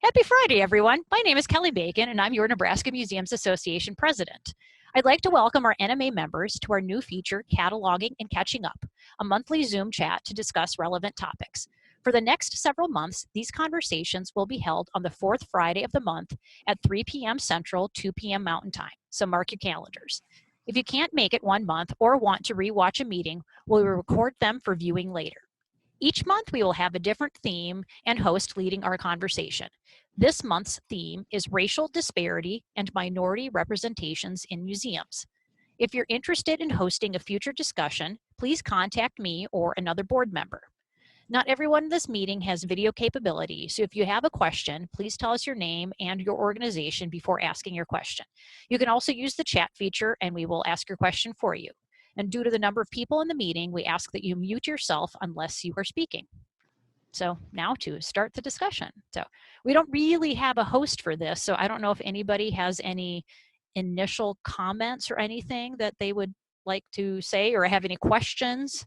Happy Friday, everyone. My name is Kelly Bacon, and I'm your Nebraska Museums Association president. I'd like to welcome our NMA members to our new feature, Cataloging and Catching Up, a monthly Zoom chat to discuss relevant topics. For the next several months, these conversations will be held on the fourth Friday of the month at 3 p.m. Central, 2 p.m. Mountain Time, so mark your calendars. If you can't make it one month or want to rewatch a meeting, we'll record them for viewing later. Each month, we will have a different theme and host leading our conversation. This month's theme is racial disparity and minority representations in museums. If you're interested in hosting a future discussion, please contact me or another board member. Not everyone in this meeting has video capability, so if you have a question, please tell us your name and your organization before asking your question. You can also use the chat feature and we will ask your question for you. And due to the number of people in the meeting, we ask that you mute yourself unless you are speaking. So now to start the discussion. So we don't really have a host for this, so I don't know if anybody has any initial comments or anything that they would like to say or have any questions.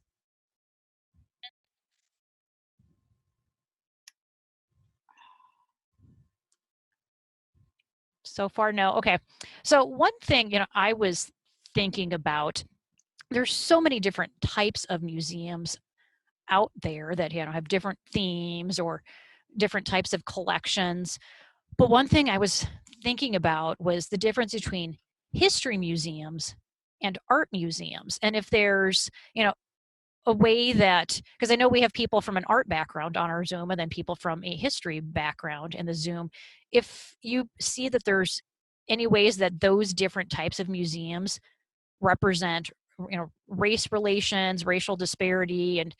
So far, no. Okay. So one thing, I was thinking about, there's so many different types of museums out there that have different themes or different types of collections. But one thing I was thinking about was the difference between history museums and art museums. And if there's, a way that, because I know we have people from an art background on our Zoom and then people from a history background in the Zoom. If you see that there's any ways that those different types of museums represent, race relations, racial disparity, and,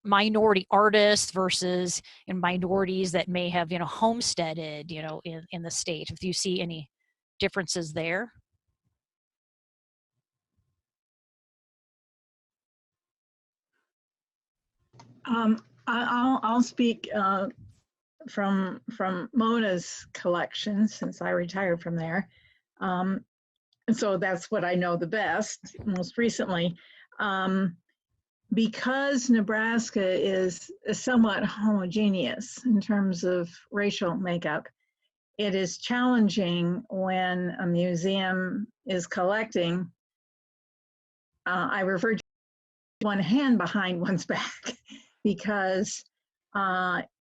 minority artists versus minorities that may have, homesteaded, in the state, if you see any differences there. I'll speak from Mona's collection since I retired from there. And so that's what I know the best, most recently. Because Nebraska is somewhat homogeneous in terms of racial makeup, it is challenging when a museum is collecting. I refer to one hand behind one's back because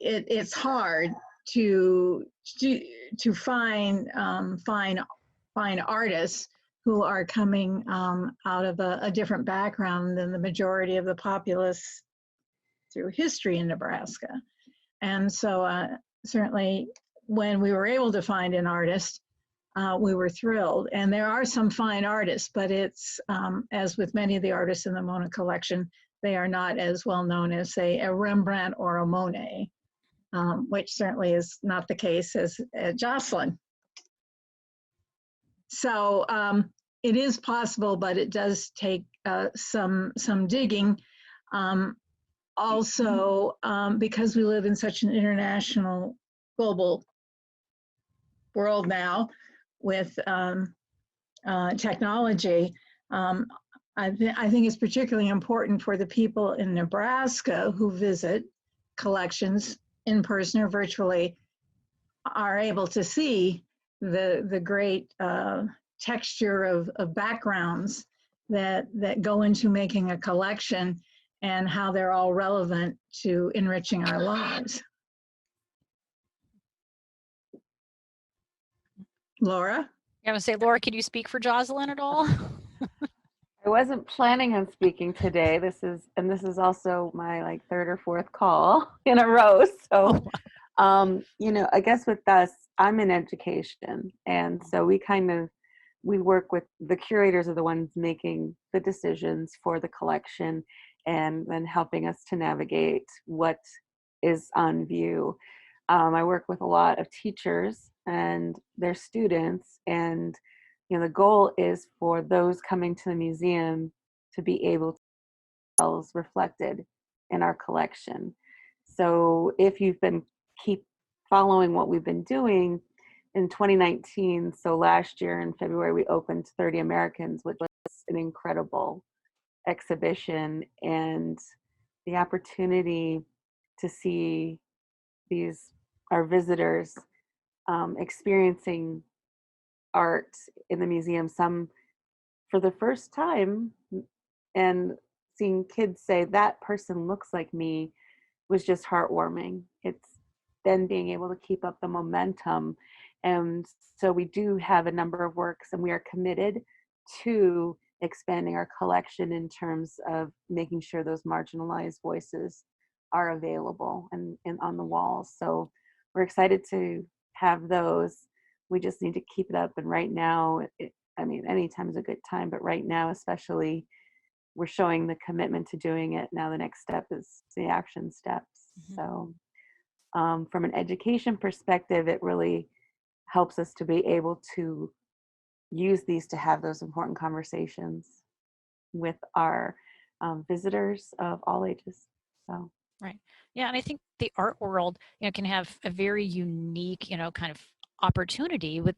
it's hard to find artists who are coming out of a different background than the majority of the populace through history in Nebraska. And so certainly when we were able to find an artist, we were thrilled. And there are some fine artists, but it's, as with many of the artists in the Mona collection, they are not as well known as, say, a Rembrandt or a Monet, which certainly is not the case as Jocelyn. So it is possible, but it does take some digging. Also, because we live in such an international, global world now with technology, I think it's particularly important for the people in Nebraska who visit collections in person or virtually are able to see the great texture of backgrounds that go into making a collection and how they're all relevant to enriching our lives. Laura? I was going to say, Laura, can you speak for Jocelyn at all? I wasn't planning on speaking today. This is also my third or fourth call in a row. So, I guess with us, I'm in education. And so we work with the curators are the ones making the decisions for the collection and then helping us to navigate what is on view. I work with a lot of teachers and their students, and the goal is for those coming to the museum to be able to see themselves reflected in our collection. So if you've been keep following what we've been doing in 2019, so last year in February, we opened 30 Americans, which was an incredible exhibition, and the opportunity to see these our visitors experiencing art in the museum, some for the first time, and seeing kids say that person looks like me was just heartwarming. It's then being able to keep up the momentum. And so we do have a number of works, and we are committed to expanding our collection in terms of making sure those marginalized voices are available and on the walls. So we're excited to have those. We just need to keep it up. And right now, I mean, anytime is a good time, but right now, especially, we're showing the commitment to doing it. Now the next step is the action steps. Mm-hmm. So from an education perspective, it really helps us to be able to use these to have those important conversations with our visitors of all ages. So. Right. Yeah, and I think the art world, can have a very unique, kind of opportunity with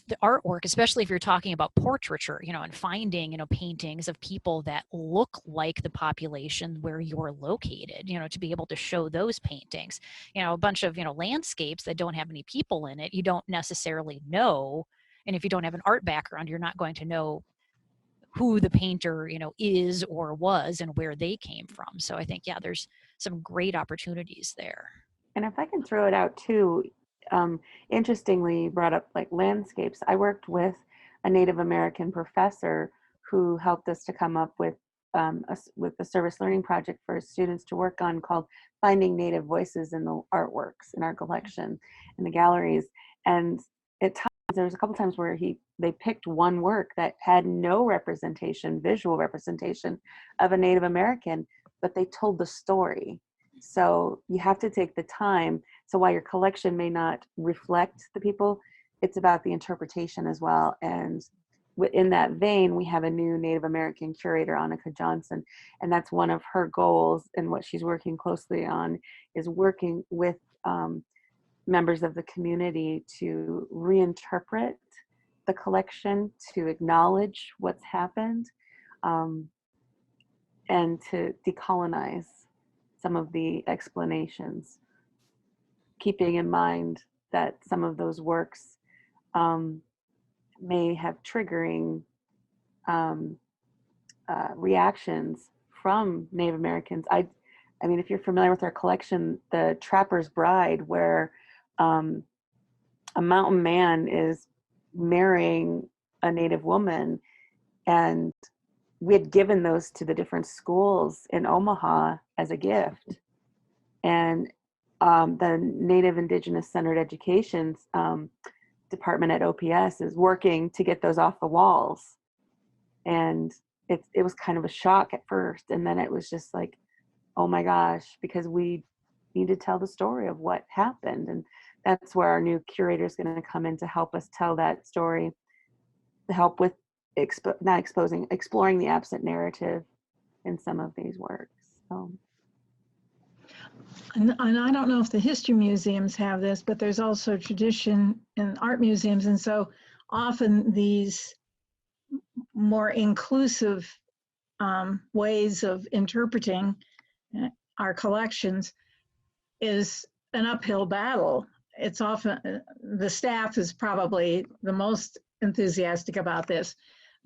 the artwork, especially if you're talking about portraiture, and finding, paintings of people that look like the population where you're located, to be able to show those paintings, a bunch of, landscapes that don't have any people in it, you don't necessarily know. And if you don't have an art background, you're not going to know who the painter, is or was and where they came from. So I think, yeah, there's some great opportunities there. And if I can throw it out too, interestingly, you brought up like landscapes. I worked with a Native American professor who helped us to come up with a service learning project for students to work on called Finding Native Voices in the Artworks in our collection in the galleries. And at times, there was a couple times where they picked one work that had no representation, visual representation of a Native American, but they told the story. So you have to take the time. So while your collection may not reflect the people, it's about the interpretation as well. And in that vein, we have a new Native American curator, Annika Johnson, and that's one of her goals, and what she's working closely on is working with members of the community to reinterpret the collection, to acknowledge what's happened, and to decolonize some of the explanations, keeping in mind that some of those works may have triggering reactions from Native Americans. I mean, if you're familiar with our collection, The Trapper's Bride, where a mountain man is marrying a Native woman, and we had given those to the different schools in Omaha as a gift. And the Native Indigenous Centered Education department at OPS is working to get those off the walls. And it was kind of a shock at first. And then it was just like, oh my gosh, because we need to tell the story of what happened. And that's where our new curator is going to come in to help us tell that story, to help with exploring the absent narrative in some of these works. So. And I don't know if the history museums have this, but there's also tradition in art museums. And so often these more inclusive ways of interpreting our collections is an uphill battle. It's often, the staff is probably the most enthusiastic about this,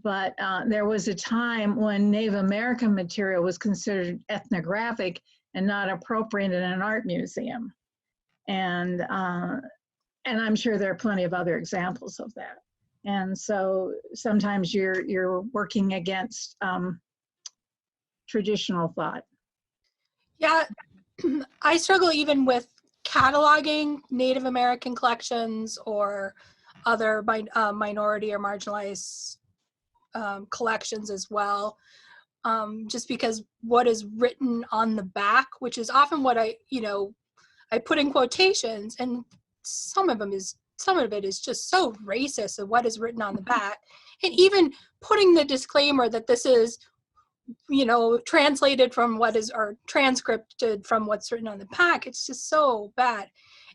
but there was a time when Native American material was considered ethnographic and not appropriate in an art museum. And I'm sure there are plenty of other examples of that. And so sometimes you're working against traditional thought. Yeah, I struggle even with cataloging Native American collections or other minority or marginalized collections as well. Just because what is written on the back, which is often what I put in quotations, and some of it is just so racist of what is written on the back. And even putting the disclaimer that this is, translated from what is, or transcripted from what's written on the back, it's just so bad.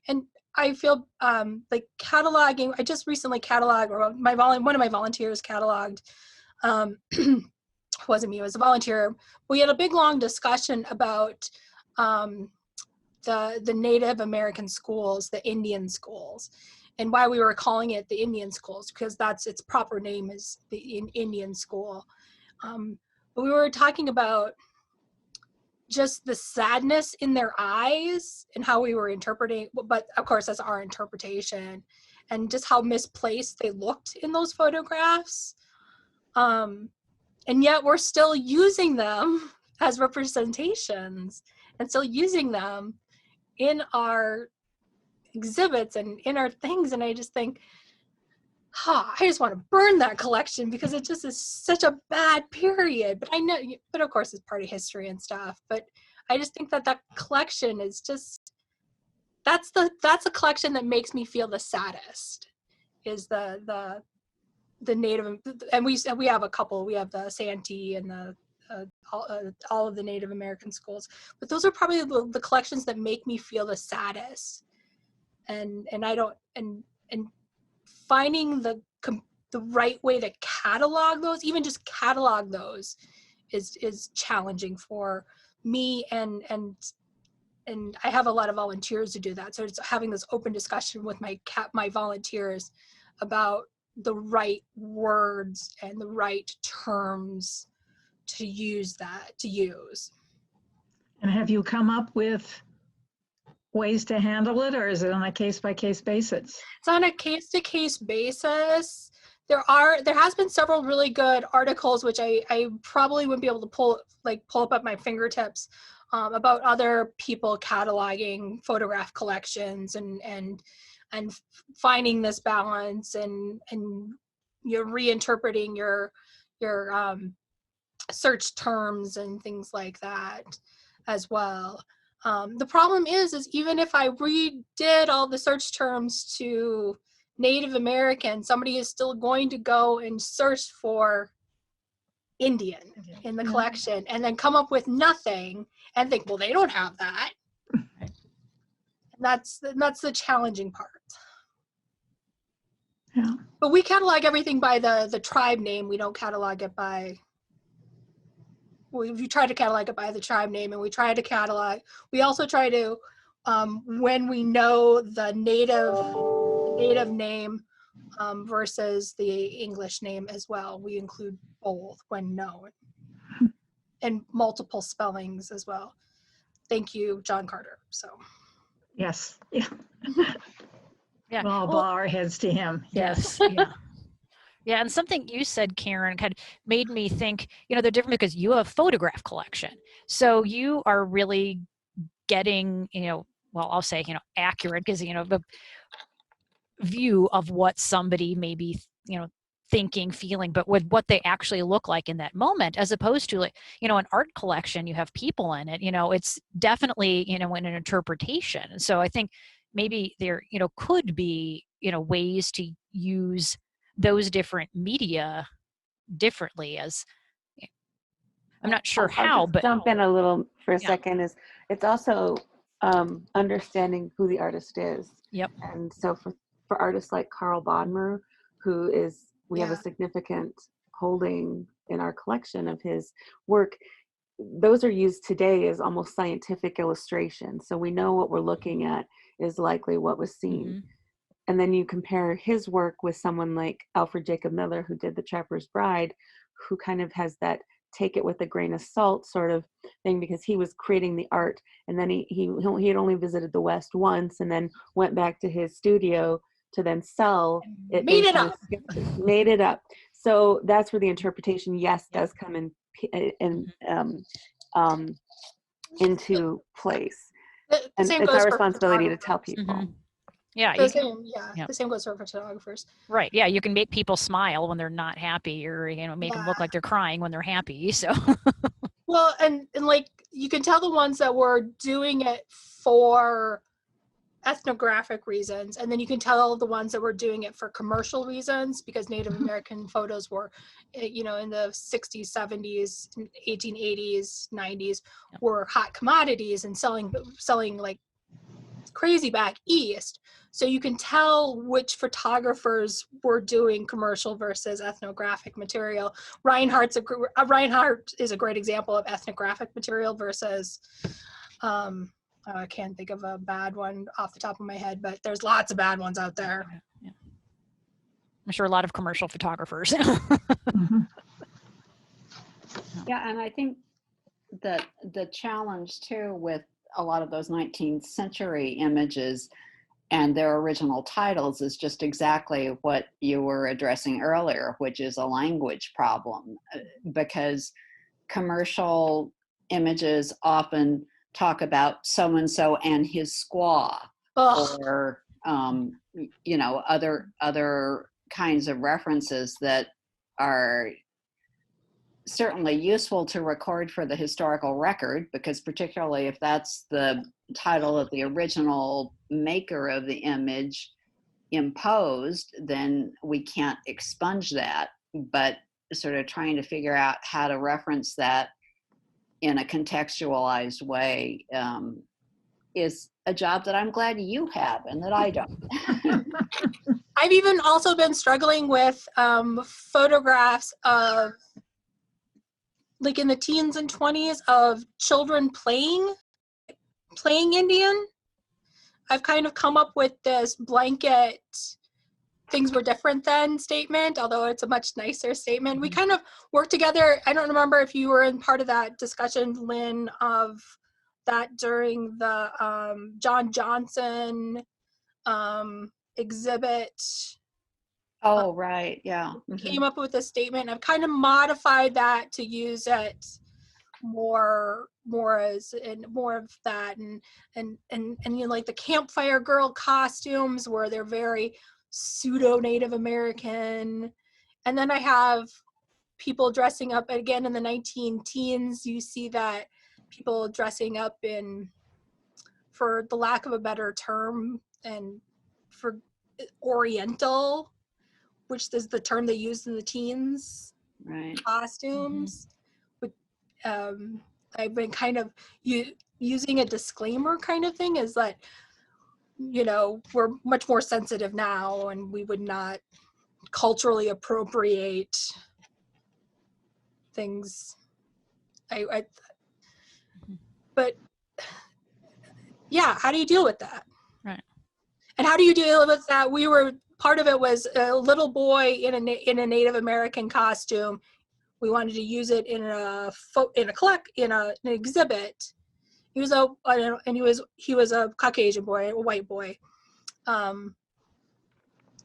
And I feel like cataloging, I just recently cataloged, or one of my volunteers cataloged, wasn't me, it was a volunteer. We had a big long discussion about the Native American schools, the Indian schools, and why we were calling it the Indian schools, because that's its proper name is the Indian school. But we were talking about just the sadness in their eyes and how we were interpreting, but of course that's our interpretation, and just how misplaced they looked in those photographs. And yet we're still using them as representations and still using them in our exhibits and in our things. And I just think, I just want to burn that collection because it just is such a bad period. But I know, but of course it's part of history and stuff. But I just think that that collection is just, that's a collection that makes me feel the saddest, is the Native, and we have a couple. We have the Santee and the all of the Native American schools, but those are probably the collections that make me feel the saddest. And I don't, and finding the right way to catalog those, even just catalog those, is challenging for me. And I have a lot of volunteers to do that. So it's having this open discussion with my volunteers about the right words and the right terms to use. And have you come up with ways to handle it, or is it on a case-by-case basis? It's on a case-to-case basis. There has been several really good articles, which I probably wouldn't be able to pull up at my fingertips, about other people cataloging photograph collections and finding this balance and you're reinterpreting your search terms and things like that as well. The problem is even if I redid all the search terms to Native American, somebody is still going to go and search for Indian in the collection and then come up with nothing and think, well, they don't have that. And that's the challenging part. Yeah. But we catalog everything by the tribe name. We don't catalog it by, we try to catalog it by the tribe name, and we also try to, when we know the native name versus the English name as well, we include both when known, and multiple spellings as well. Thank you, John Carter. So. Yes. Yeah. Yeah. We'll all bow our heads to him. Yes. Yeah. Yeah, and something you said, Karen, kind of made me think, they're different because you have a photograph collection. So you are really getting, I'll say, accurate, because, the view of what somebody may be, thinking, feeling, but with what they actually look like in that moment, as opposed to an art collection, you have people in it, it's definitely, in an interpretation. So I think maybe there, could be, ways to use those different media differently. As I'm not sure how, I'll but jump in a little for a second. It's also understanding who the artist is. Yep. And so for artists like Carl Bodmer, who is, we have a significant holding in our collection of his work, those are used today as almost scientific illustration. So we know what we're looking at is likely what was seen. Mm-hmm. And then you compare his work with someone like Alfred Jacob Miller, who did The Trapper's Bride, who kind of has that take it with a grain of salt sort of thing, because he was creating the art, and then he had only visited the West once, and then went back to his studio to then sell it. Made it up. So that's where the interpretation, does come in into place. And it's our responsibility to tell people. Mm-hmm. Yeah. The same goes for photographers. Right. Yeah. You can make people smile when they're not happy, or, make them look like they're crying when they're happy. So. Well, and you can tell the ones that were doing it for ethnographic reasons, and then you can tell the ones that were doing it for commercial reasons, because Native American photos were, in the 60s, 70s, 1880s, 90s were hot commodities and selling like crazy back east. So you can tell which photographers were doing commercial versus ethnographic material. Reinhardt is a great example of ethnographic material versus I can't think of a bad one off the top of my head, but there's lots of bad ones out there. Yeah. I'm sure a lot of commercial photographers. Mhm. Yeah, and I think that the challenge too with a lot of those 19th century images and their original titles is just exactly what you were addressing earlier, which is a language problem, because commercial images often talk about so-and-so and his squaw, Ugh. or you know, other kinds of references that are certainly useful to record for the historical record, because particularly if that's the title that the original maker of the image imposed, then we can't expunge that. But sort of trying to figure out how to reference that in a contextualized way is a job that I'm glad you have and that I don't. I've even also been struggling with photographs of, like in the teens and 20s, of children playing Indian. I've kind of come up with this blanket things were different then statement, although it's a much nicer statement. We kind of worked together. I don't remember if you were in part of that discussion, Lynn, of that during the John Johnson exhibit. Oh, right. Yeah. Came up with a statement. I've kind of modified that to use it more as, and more of that, and you know, like the campfire girl costumes where they're very pseudo Native American. And then I have people dressing up again in the 19 teens. You see that people dressing up in, for the lack of a better term, and for Oriental, which is the term they used in the teens, Right. costumes. But I've been kind of using a disclaimer kind of thing, is that, you know, we're much more sensitive now and we would not culturally appropriate things. But yeah, how do you deal with that? Right. And how do you deal with that? We were, part of it was a little boy in a Native American costume. We wanted to use it in an exhibit. He was he was a Caucasian boy, a white boy, and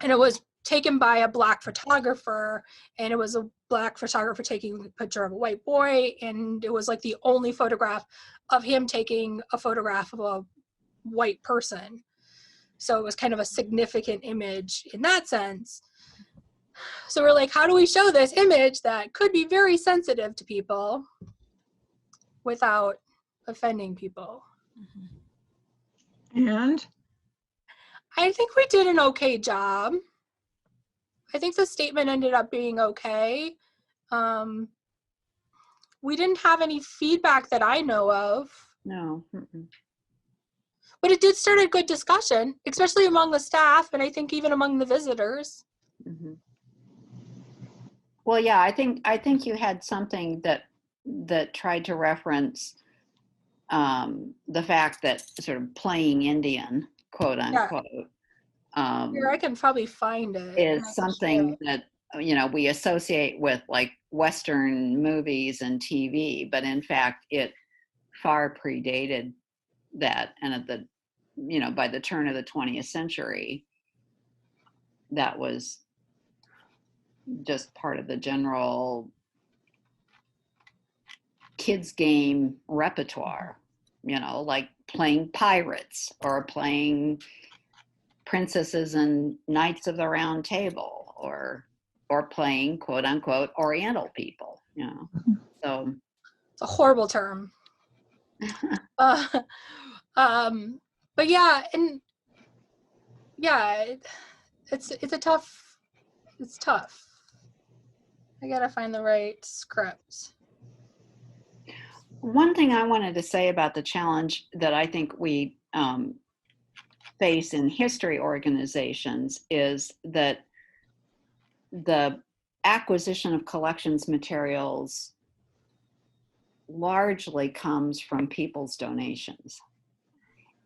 it was taken by a Black photographer, and it was a Black photographer taking a picture of a white boy, and it was like the only photograph of him taking a photograph of a white person. So it was kind of a significant image in that sense. So we're like, how do we show this image that could be very sensitive to people without offending people? And I think we did an okay job. I think the statement ended up being okay. We didn't have any feedback that I know of. No. But it did start a good discussion, especially among the staff, and I think even among the visitors. Mm-hmm. Well, yeah, I think you had something that tried to reference the fact that sort of playing Indian, quote unquote, Here, I can probably find it. is something that, you know, we associate with like Western movies and TV, but in fact it far predated that. And at the, you know, by the turn of the 20th century, that was just part of the general kids game repertoire, you know, like playing pirates or playing princesses and knights of the round table, or playing quote unquote Oriental people, you know. So it's a horrible term. But yeah, and yeah, it's tough. I gotta find the right script. one thing I wanted to say about the challenge that I think we face in history organizations is that the acquisition of collections materials largely comes from people's donations.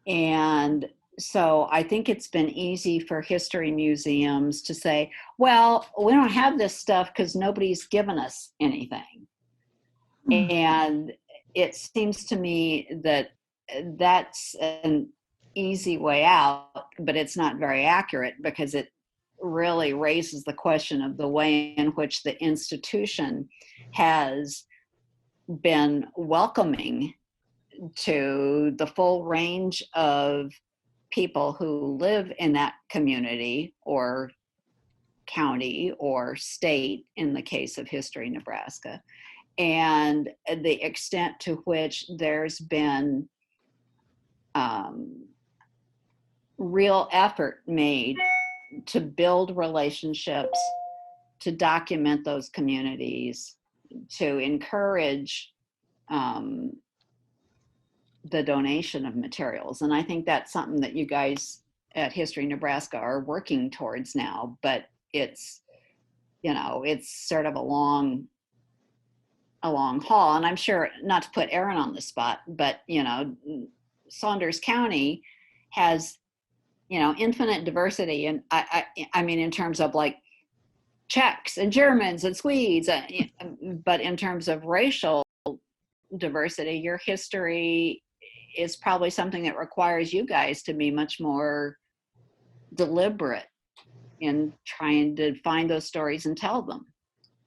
And so I think it's been easy for history museums to say, well, we don't have this stuff because nobody's given us anything. And it seems to me that that's an easy way out, but it's not very accurate, because it really raises the question of the way in which the institution has been welcoming to the full range of people who live in that community or county or state, in the case of History Nebraska, and the extent to which there's been real effort made to build relationships, to document those communities, to encourage the donation of materials. And I think that's something that you guys at History Nebraska are working towards now, but it's, you know, it's sort of a long haul. And I'm sure, not to put Aaron on the spot, but, you know, Saunders County has, you know, infinite diversity. And I mean, in terms of like Czechs and Germans and Swedes, but in terms of racial diversity, your history is probably something that requires you guys to be much more deliberate in trying to find those stories and tell them.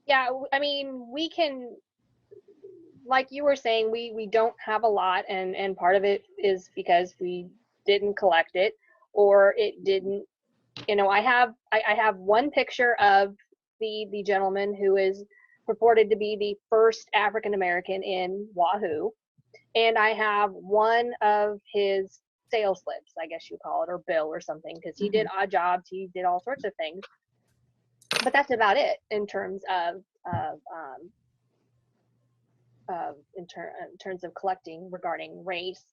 Yeah, I mean, we can, like you were saying, we don't have a lot, and part of it is because we didn't collect it, or it didn't, you know, I have one picture of the gentleman who is purported to be the first African American in Wahoo, and I have one of his sales slips, I guess you call it, or bill or something, because he did odd jobs, he did all sorts of things, but that's about it in terms of in terms of collecting regarding race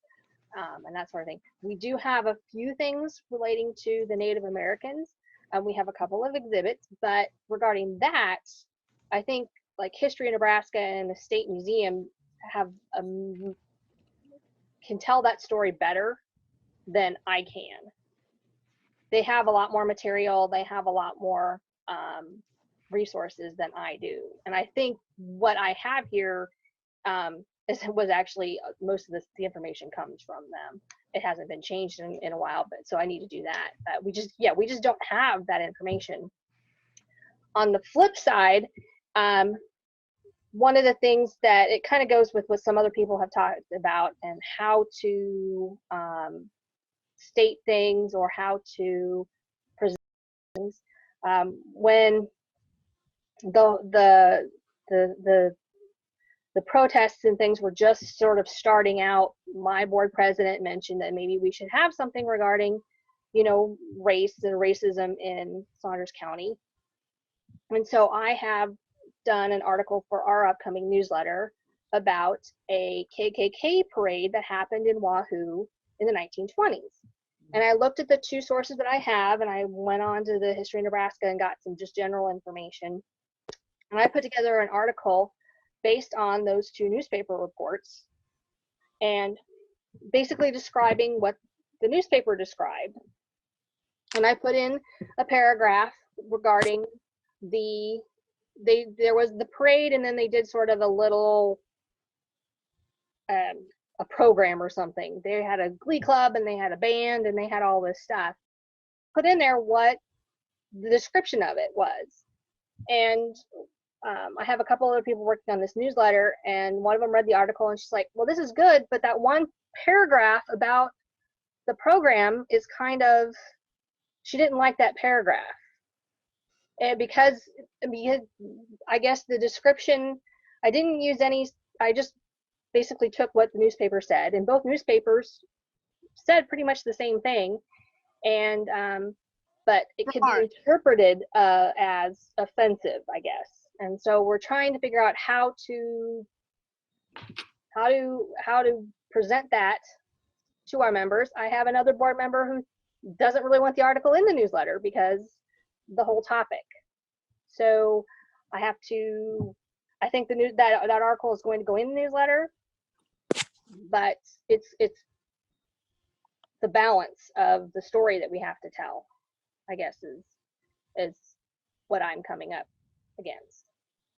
and that sort of thing. We do have a few things relating to the Native Americans. We have a couple of exhibits, but regarding that, I think like History of Nebraska and the State Museum have can tell that story better than I can. They have a lot more material. They have a lot more resources than I do. And I think what I have here was actually most of the information comes from them. It hasn't been changed in a while, but so I need to do that. We just don't have that information. On the flip side, one of the things that it kind of goes with what some other people have talked about and how to state things or how to present things. When the protests and things were just sort of starting out, my board president mentioned that maybe we should have something regarding, you know, race and racism in Saunders County. And so I have done an article for our upcoming newsletter about a KKK parade that happened in Wahoo in the 1920s. And I looked at the two sources that I have, and I went on to the History of Nebraska and got some just general information. And I put together an article based on those two newspaper reports and basically describing what the newspaper described. And I put in a paragraph regarding there was the parade, and then they did sort of a little a program or something. They had a glee club and they had a band and they had all this stuff. Put in there what the description of it was. And I have a couple other people working on this newsletter, and one of them read the article and she's like, well, this is good, but that one paragraph about the program is kind of, she didn't like that paragraph. And because I guess the description, I didn't use any, I just basically took what the newspaper said, and both newspapers said pretty much the same thing. And but it could be interpreted as offensive, I guess. And so we're trying to figure out how to present that to our members. I have another board member who doesn't really want the article in the newsletter because the whole topic. So I have to, I think that article is going to go in the newsletter, but it's the balance of the story that we have to tell, I guess is what I'm coming up against.